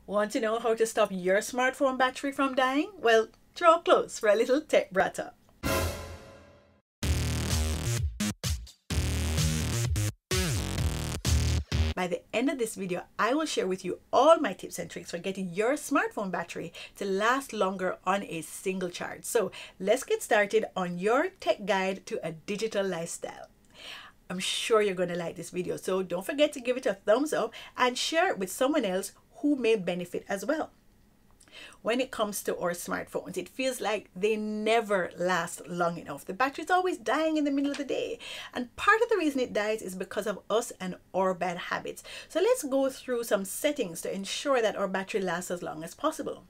Want to know how to stop your smartphone battery from dying? Well, draw close for a little tech Brawta. By the end of this video, I will share with you all my tips and tricks for getting your smartphone battery to last longer on a single charge. So let's get started on your tech guide to a digital lifestyle. I'm sure you're going to like this video, so don't forget to give it a thumbs up and share it with someone else who may benefit as well. When it comes to our smartphones, it feels like they never last long enough. The battery is always dying in the middle of the day. And part of the reason it dies is because of us and our bad habits. So let's go through some settings to ensure that our battery lasts as long as possible.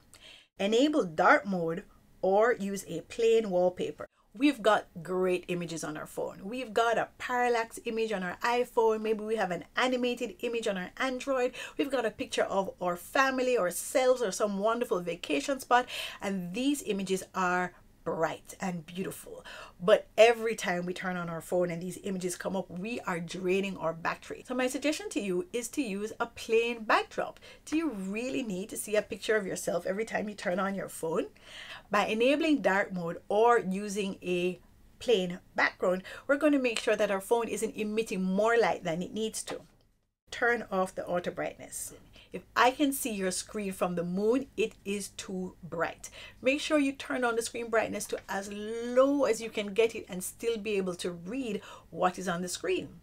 Enable dark mode or use a plain wallpaper. We've got great images on our phone. We've got a parallax image on our iPhone. Maybe we have an animated image on our Android. We've got a picture of our family, ourselves, or some wonderful vacation spot. And these images are bright and beautiful. But every time we turn on our phone and these images come up, we are draining our battery. So my suggestion to you is to use a plain backdrop. Do you really need to see a picture of yourself every time you turn on your phone? By enabling dark mode or using a plain background, we're going to make sure that our phone isn't emitting more light than it needs to. Turn off the auto brightness. If I can see your screen from the moon, it is too bright. Make sure you turn on the screen brightness to as low as you can get it and still be able to read what is on the screen.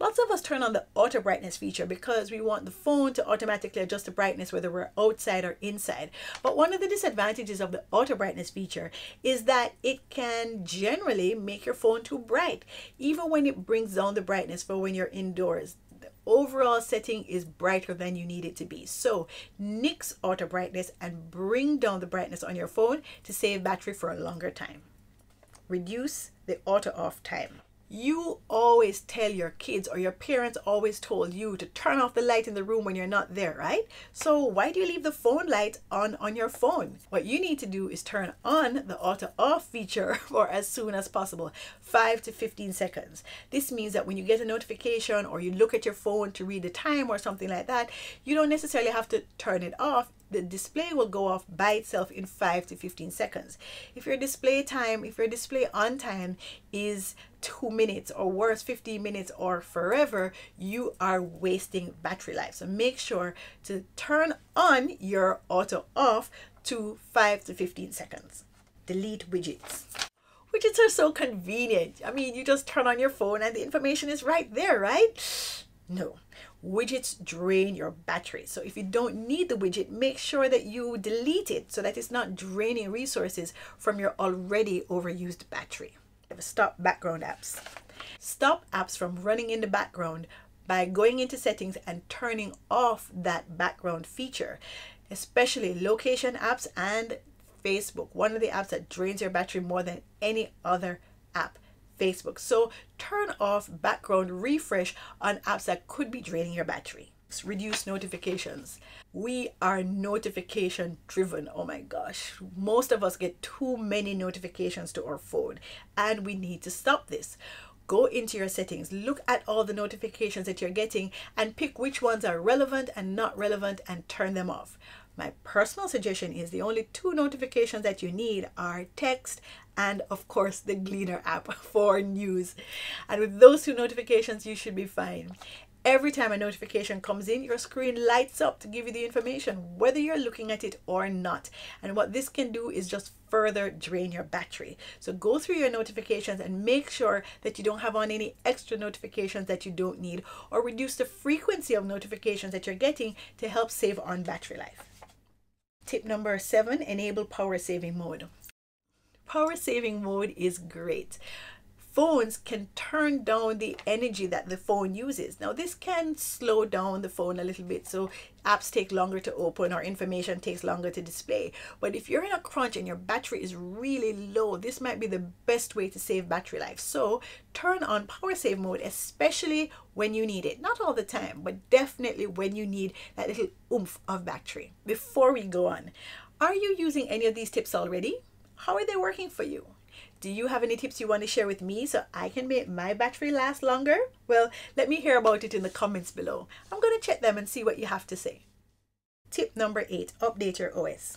Lots of us turn on the auto brightness feature because we want the phone to automatically adjust the brightness whether we're outside or inside. But one of the disadvantages of the auto brightness feature is that it can generally make your phone too bright, even when it brings down the brightness for when you're indoors. Overall setting is brighter than you need it to be. So nix auto brightness and bring down the brightness on your phone to save battery for a longer time. Reduce the auto off time. You always tell your kids, or your parents always told you, to turn off the light in the room when you're not there, right? So why do you leave the phone light on your phone? What you need to do is turn on the auto off feature for as soon as possible, 5 to 15 seconds. This means that when you get a notification or you look at your phone to read the time or something like that, you don't necessarily have to turn it off. The display will go off by itself in 5 to 15 seconds. If your display on time is 2 minutes or worse, 15 minutes or forever, you are wasting battery life. So make sure to turn on your auto off to 5 to 15 seconds. Delete widgets. Widgets are so convenient. I mean, you just turn on your phone and the information is right there, right? No. Widgets drain your battery. So if you don't need the widget, make sure that you delete it so that it's not draining resources from your already overused battery. Stop background apps. Stop apps from running in the background by going into settings and turning off that background feature, especially location apps and Facebook, one of the apps that drains your battery more than any other app. Facebook. So turn off background refresh on apps that could be draining your battery. Reduce notifications. We are notification driven. Oh my gosh. Most of us get too many notifications to our phone and we need to stop this. Go into your settings, look at all the notifications that you're getting and pick which ones are relevant and not relevant and turn them off. My personal suggestion is the only 2 notifications that you need are text and of course the Gleaner app for news. And with those 2 notifications, you should be fine. Every time a notification comes in, your screen lights up to give you the information, whether you're looking at it or not. And what this can do is just further drain your battery. So go through your notifications and make sure that you don't have on any extra notifications that you don't need, or reduce the frequency of notifications that you're getting to help save on battery life. Tip number 7, enable power saving mode. Power saving mode is great. Phones can turn down the energy that the phone uses. Now this can slow down the phone a little bit, so apps take longer to open or information takes longer to display. But if you're in a crunch and your battery is really low, this might be the best way to save battery life. So turn on power save mode, especially when you need it. Not all the time, but definitely when you need that little oomph of battery. Before we go on, are you using any of these tips already? How are they working for you? Do you have any tips you want to share with me so I can make my battery last longer? Well, let me hear about it in the comments below. I'm going to check them and see what you have to say. Tip number 8, update your OS.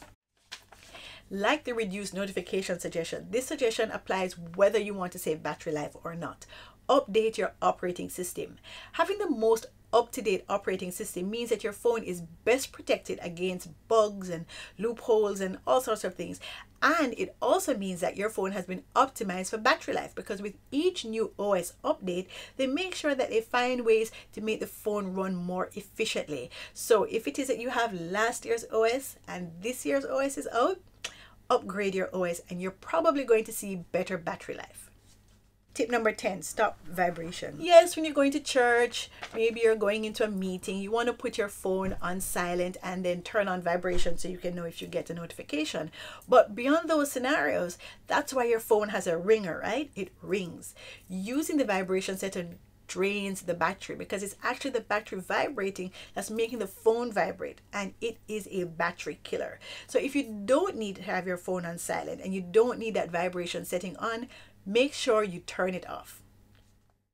Like the reduced notification suggestion, this suggestion applies whether you want to save battery life or not. Update your operating system. Having the most up-to-date operating system means that your phone is best protected against bugs and loopholes and all sorts of things. And it also means that your phone has been optimized for battery life, because with each new OS update, they make sure that they find ways to make the phone run more efficiently. So if it is that you have last year's OS and this year's OS is out, upgrade your OS and you're probably going to see better battery life. Tip number 10, stop vibration. Yes, when you're going to church, maybe you're going into a meeting, you want to put your phone on silent and then turn on vibration so you can know if you get a notification. But beyond those scenarios, that's why your phone has a ringer, right? It rings. Using the vibration setting drains the battery, because it's actually the battery vibrating that's making the phone vibrate, and it is a battery killer. So if you don't need to have your phone on silent and you don't need that vibration setting on, make sure you turn it off.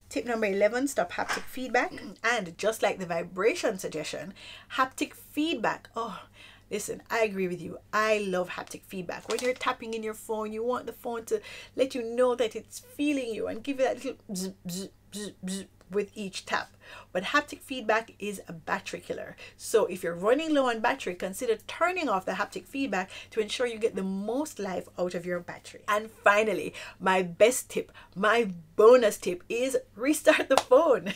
Tip number 11, stop haptic feedback. And just like the vibration suggestion, haptic feedback. Oh, listen, I agree with you. I love haptic feedback. When you're tapping in your phone, you want the phone to let you know that it's feeling you and give you that little bzz, bzz, bzz, bzz with each tap. But haptic feedback is a battery killer. So if you're running low on battery, consider turning off the haptic feedback to ensure you get the most life out of your battery. And finally, my best tip, my bonus tip is restart the phone.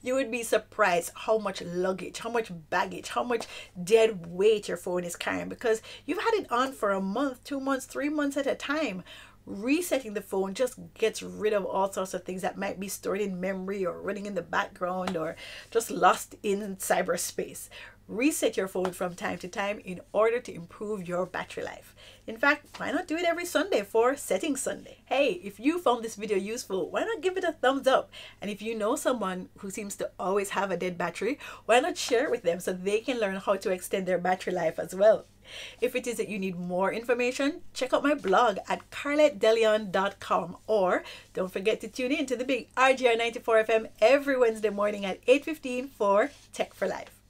You would be surprised how much luggage, how much baggage, how much dead weight your phone is carrying, because you've had it on for a month, 2 months, 3 months at a time. Resetting the phone just gets rid of all sorts of things that might be stored in memory or running in the background or just lost in cyberspace. Reset your phone from time to time in order to improve your battery life. In fact, why not do it every Sunday for Setting Sunday? Hey, if you found this video useful, why not give it a thumbs up? And if you know someone who seems to always have a dead battery, why not share it with them so they can learn how to extend their battery life as well? If it is that you need more information, check out my blog at carlettdeleon.com, or don't forget to tune in to the big RGR 94 FM every Wednesday morning at 8:15 for Tech for Life.